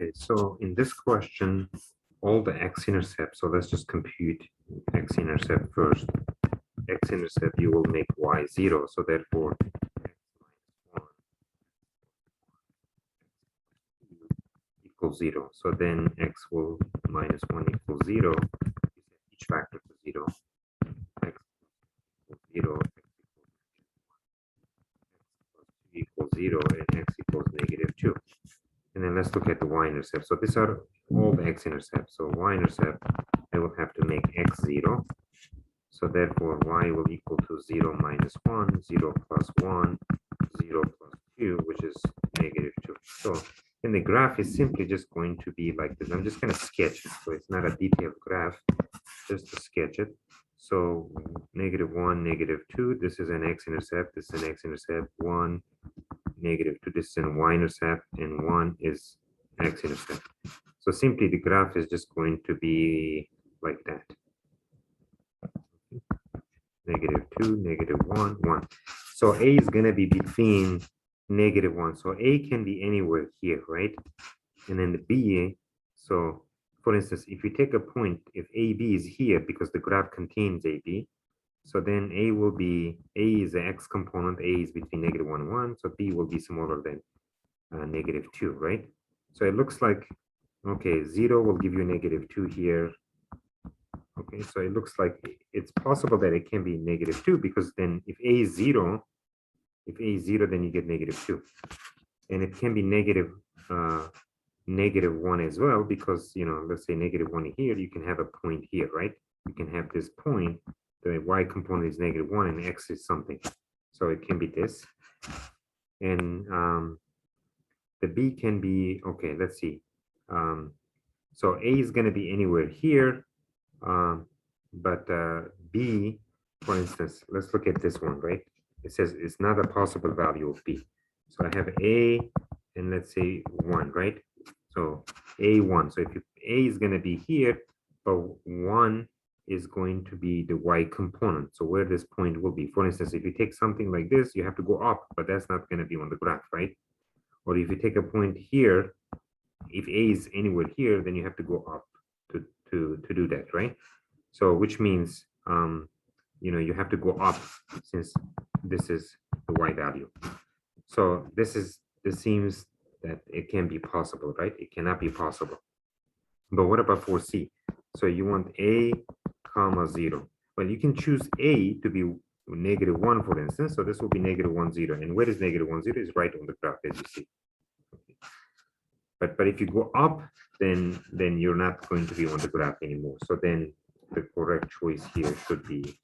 Okay, so in this question, all the x-intercept, so let's just compute x-intercept first. X-intercept, you will make y 0, so therefore x equals 0. So then x will minus 1 equals 0. Each factor to 0. X equals 0, x equals 0, and x equals negative 2. And then let's look at the y-intercept. So these are all the x-intercepts. So y-intercept, I will have to make x 0. So therefore, y will equal to 0 minus 1, 0 plus 1, 0 plus 2, which is negative 2. So and the graph is simply just going to be like this. I'm just going to sketch it. So it's not a detailed graph, just to sketch it. So negative 1, negative 2, this is an x-intercept, this is an x-intercept, 1, negative 2, this is an y-intercept, and 1 is x-intercept. So simply the graph is just going to be like that. Negative 2, negative 1, 1. So A is going to be between negative 1. So A can be anywhere here, right? And then the B, so for instance, if you take a point, if AB is here because the graph contains AB, so then A will be, A is the X component, A is between negative 1 and 1, so B will be smaller than negative 2, right? So it looks like, okay, 0 will give you negative 2 here. Okay, so it looks like it's possible that it can be negative 2 because then if A is 0, then you get negative 2. And it can be negative 1 as well because, you know, let's say negative 1 here, you can have a point here, right? You can have this point, the y component is negative 1 and x is something. So it can be this. And the B can be, okay, let's see. So A is going to be anywhere here. But B, for instance, let's look at this one, right? It says it's not a possible value of B. So I have A and let's say 1, right? So A1. So if A is going to be here, but 1 is going to be the y component. So where this point will be. For instance, if you take something like this, you have to go up, but that's not going to be on the graph, right? Or if you take a point here, if A is anywhere here, then you have to go up to do that, right? So which means, you know, you have to go up since this is the y value. So this seems that it can be possible, right? It cannot be possible. But what about for C? So you want A comma 0. Well, you can choose A to be negative 1, for instance. So this will be negative 1, 0. And where is negative 1, 0? Is right on the graph, as you see. Okay. But if you go up, then you're not going to be on the graph anymore. So then the correct choice here should be